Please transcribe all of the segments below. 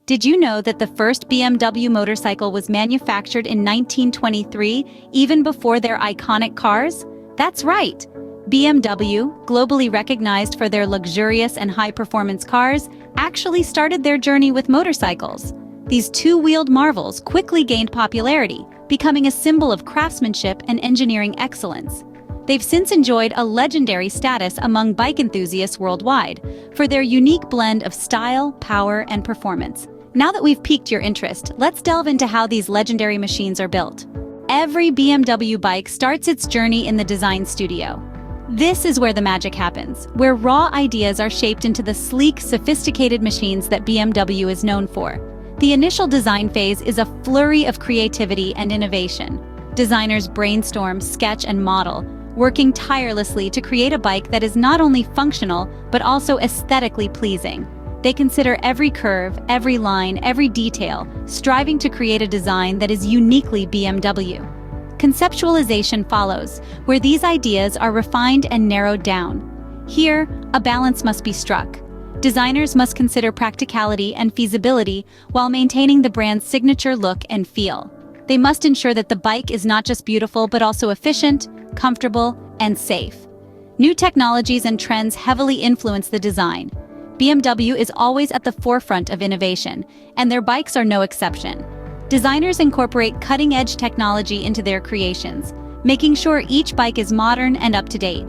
Did you know that the first BMW motorcycle was manufactured in 1923, even before their iconic cars? That's right! BMW, globally recognized for their luxurious and high-performance cars, actually started their journey with motorcycles. These two-wheeled marvels quickly gained popularity, becoming a symbol of craftsmanship and engineering excellence. They've since enjoyed a legendary status among bike enthusiasts worldwide for their unique blend of style, power, and performance. Now that we've piqued your interest, let's delve into how these legendary machines are built. Every BMW bike starts its journey in the design studio. This is where the magic happens, where raw ideas are shaped into the sleek, sophisticated machines that BMW is known for. The initial design phase is a flurry of creativity and innovation. Designers brainstorm, sketch, and model, working tirelessly to create a bike that is not only functional, but also aesthetically pleasing. They consider every curve, every line, every detail, striving to create a design that is uniquely BMW. Conceptualization follows, where these ideas are refined and narrowed down. Here, a balance must be struck. Designers must consider practicality and feasibility while maintaining the brand's signature look and feel. They must ensure that the bike is not just beautiful but also efficient, comfortable, and safe. New technologies and trends heavily influence the design. BMW is always at the forefront of innovation, and their bikes are no exception. Designers incorporate cutting-edge technology into their creations, making sure each bike is modern and up-to-date.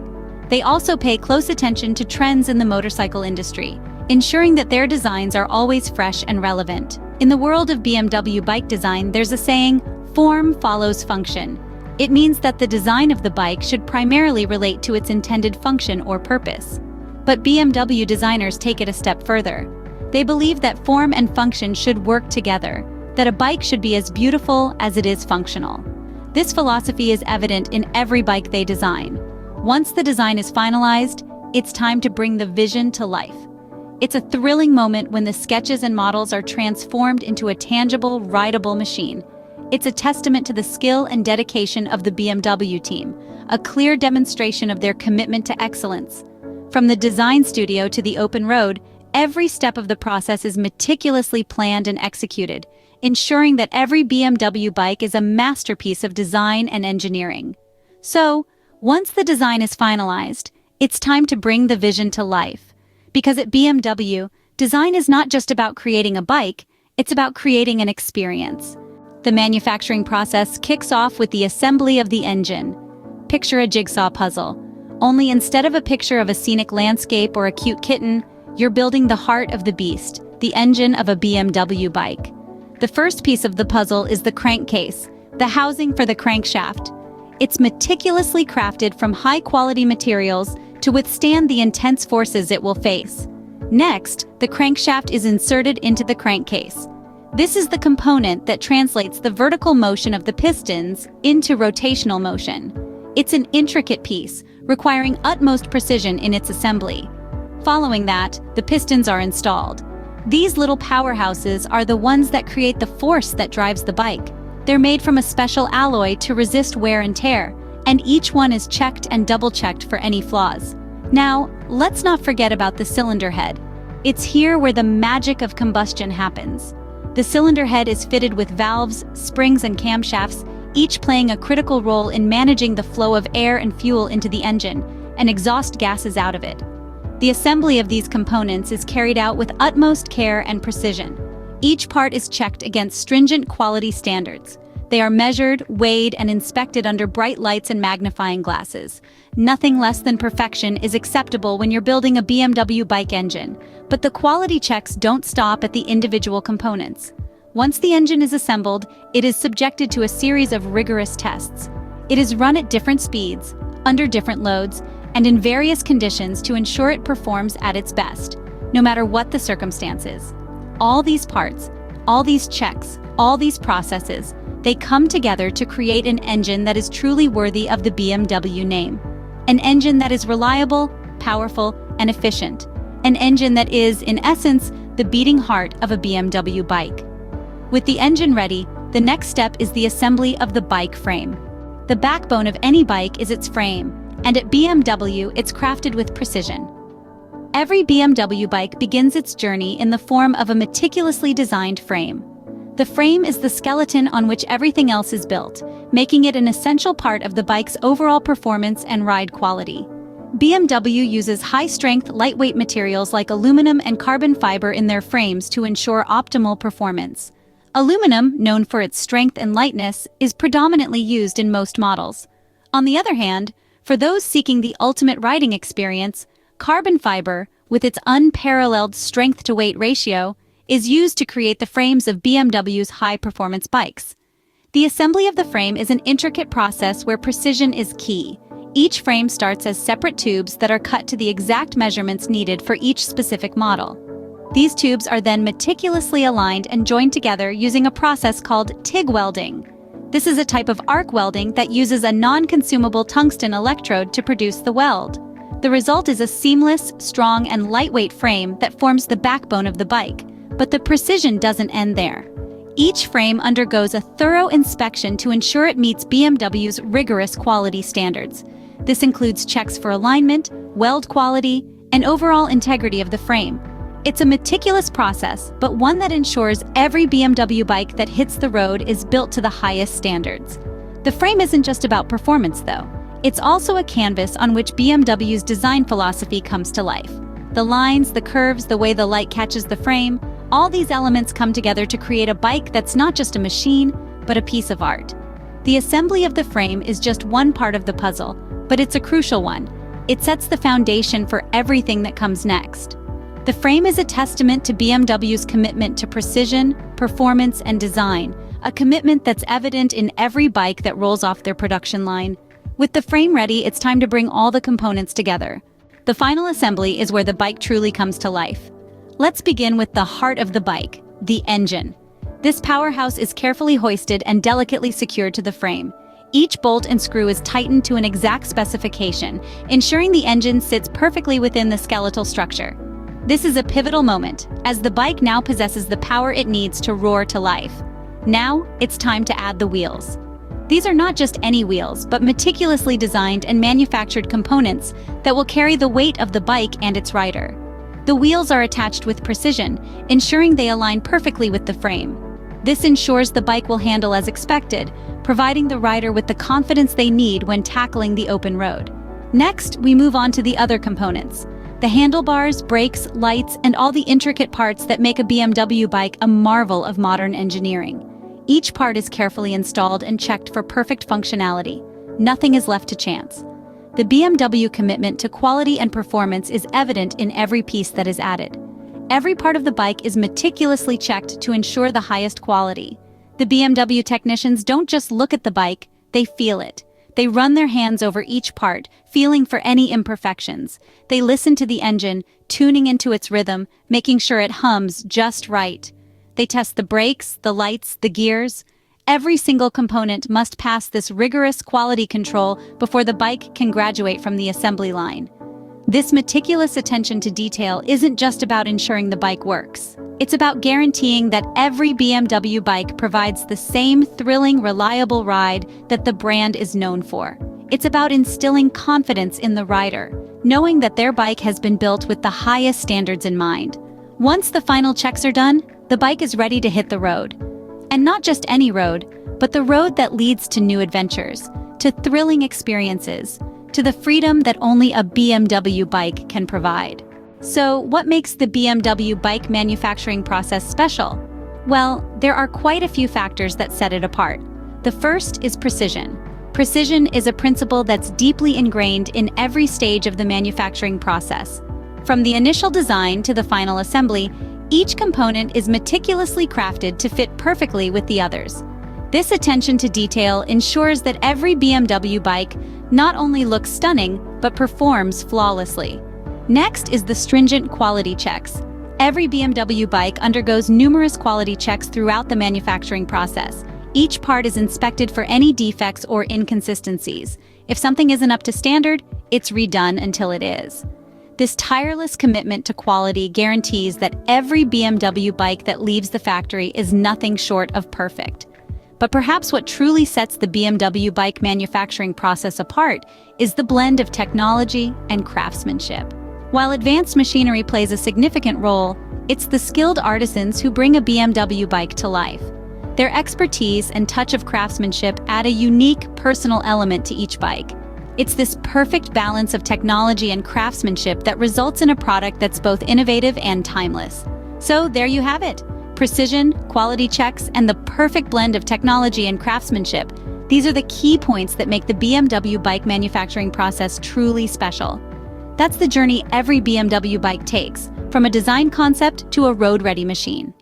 They also pay close attention to trends in the motorcycle industry, ensuring that their designs are always fresh and relevant. In the world of BMW bike design, there's a saying, "Form follows function." It means that the design of the bike should primarily relate to its intended function or purpose. But BMW designers take it a step further. They believe that form and function should work together, that a bike should be as beautiful as it is functional. This philosophy is evident in every bike they design. Once the design is finalized, it's time to bring the vision to life. It's a thrilling moment when the sketches and models are transformed into a tangible, rideable machine. It's a testament to the skill and dedication of the BMW team, a clear demonstration of their commitment to excellence. From the design studio to the open road, every step of the process is meticulously planned and executed, ensuring that every BMW bike is a masterpiece of design and engineering. So, once the design is finalized, it's time to bring the vision to life. Because at BMW, design is not just about creating a bike, it's about creating an experience. The manufacturing process kicks off with the assembly of the engine. Picture a jigsaw puzzle. Only instead of a picture of a scenic landscape or a cute kitten, you're building the heart of the beast, the engine of a BMW bike. The first piece of the puzzle is the crankcase, the housing for the crankshaft. It's meticulously crafted from high-quality materials to withstand the intense forces it will face. Next, the crankshaft is inserted into the crankcase. This is the component that translates the vertical motion of the pistons into rotational motion. It's an intricate piece, requiring utmost precision in its assembly. Following that, the pistons are installed. These little powerhouses are the ones that create the force that drives the bike. They're made from a special alloy to resist wear and tear, and each one is checked and double-checked for any flaws. Now, let's not forget about the cylinder head. It's here where the magic of combustion happens. The cylinder head is fitted with valves, springs, and camshafts, each playing a critical role in managing the flow of air and fuel into the engine, and exhaust gases out of it. The assembly of these components is carried out with utmost care and precision. Each part is checked against stringent quality standards. They are measured, weighed, and inspected under bright lights and magnifying glasses. Nothing less than perfection is acceptable when you're building a BMW bike engine, but the quality checks don't stop at the individual components. Once the engine is assembled, it is subjected to a series of rigorous tests. It is run at different speeds, under different loads, and in various conditions to ensure it performs at its best, no matter what the circumstances. All these parts, all these checks, all these processes, they come together to create an engine that is truly worthy of the BMW name. An engine that is reliable, powerful, and efficient. An engine that is, in essence, the beating heart of a BMW bike. With the engine ready, the next step is the assembly of the bike frame. The backbone of any bike is its frame, and at BMW it's crafted with precision. Every BMW bike begins its journey in the form of a meticulously designed frame. The frame is the skeleton on which everything else is built, making it an essential part of the bike's overall performance and ride quality. BMW uses high-strength, lightweight materials like aluminum and carbon fiber in their frames to ensure optimal performance. Aluminum, known for its strength and lightness, is predominantly used in most models. On the other hand, for those seeking the ultimate riding experience, carbon fiber, with its unparalleled strength-to-weight ratio, is used to create the frames of BMW's high-performance bikes. The assembly of the frame is an intricate process where precision is key. Each frame starts as separate tubes that are cut to the exact measurements needed for each specific model. These tubes are then meticulously aligned and joined together using a process called TIG welding. This is a type of arc welding that uses a non-consumable tungsten electrode to produce the weld. The result is a seamless, strong, and lightweight frame that forms the backbone of the bike. But the precision doesn't end there. Each frame undergoes a thorough inspection to ensure it meets BMW's rigorous quality standards. This includes checks for alignment, weld quality, and overall integrity of the frame. It's a meticulous process, but one that ensures every BMW bike that hits the road is built to the highest standards. The frame isn't just about performance, though. It's also a canvas on which BMW's design philosophy comes to life. The lines, the curves, the way the light catches the frame, all these elements come together to create a bike that's not just a machine, but a piece of art. The assembly of the frame is just one part of the puzzle, but it's a crucial one. It sets the foundation for everything that comes next. The frame is a testament to BMW's commitment to precision, performance, and design, a commitment that's evident in every bike that rolls off their production line. With the frame ready, it's time to bring all the components together. The final assembly is where the bike truly comes to life. Let's begin with the heart of the bike, the engine. This powerhouse is carefully hoisted and delicately secured to the frame. Each bolt and screw is tightened to an exact specification, ensuring the engine sits perfectly within the skeletal structure. This is a pivotal moment, as the bike now possesses the power it needs to roar to life. Now, it's time to add the wheels. These are not just any wheels, but meticulously designed and manufactured components that will carry the weight of the bike and its rider. The wheels are attached with precision, ensuring they align perfectly with the frame. This ensures the bike will handle as expected, providing the rider with the confidence they need when tackling the open road. Next, we move on to the other components: the handlebars, brakes, lights, and all the intricate parts that make a BMW bike a marvel of modern engineering. Each part is carefully installed and checked for perfect functionality. Nothing is left to chance. The BMW commitment to quality and performance is evident in every piece that is added. Every part of the bike is meticulously checked to ensure the highest quality. The BMW technicians don't just look at the bike, they feel it. They run their hands over each part, feeling for any imperfections. They listen to the engine, tuning into its rhythm, making sure it hums just right. They test the brakes, the lights, the gears. Every single component must pass this rigorous quality control before the bike can graduate from the assembly line. This meticulous attention to detail isn't just about ensuring the bike works. It's about guaranteeing that every BMW bike provides the same thrilling, reliable ride that the brand is known for. It's about instilling confidence in the rider, knowing that their bike has been built with the highest standards in mind. Once the final checks are done, the bike is ready to hit the road. And not just any road, but the road that leads to new adventures, to thrilling experiences, to the freedom that only a BMW bike can provide. So, what makes the BMW bike manufacturing process special? Well, there are quite a few factors that set it apart. The first is precision. Precision is a principle that's deeply ingrained in every stage of the manufacturing process. From the initial design to the final assembly, each component is meticulously crafted to fit perfectly with the others. This attention to detail ensures that every BMW bike not only looks stunning, but performs flawlessly. Next is the stringent quality checks. Every BMW bike undergoes numerous quality checks throughout the manufacturing process. Each part is inspected for any defects or inconsistencies. If something isn't up to standard, it's redone until it is. This tireless commitment to quality guarantees that every BMW bike that leaves the factory is nothing short of perfect. But perhaps what truly sets the BMW bike manufacturing process apart is the blend of technology and craftsmanship. While advanced machinery plays a significant role, it's the skilled artisans who bring a BMW bike to life. Their expertise and touch of craftsmanship add a unique, personal element to each bike. It's this perfect balance of technology and craftsmanship that results in a product that's both innovative and timeless. So there you have it. Precision, quality checks, and the perfect blend of technology and craftsmanship. These are the key points that make the BMW bike manufacturing process truly special. That's the journey every BMW bike takes, from a design concept to a road-ready machine.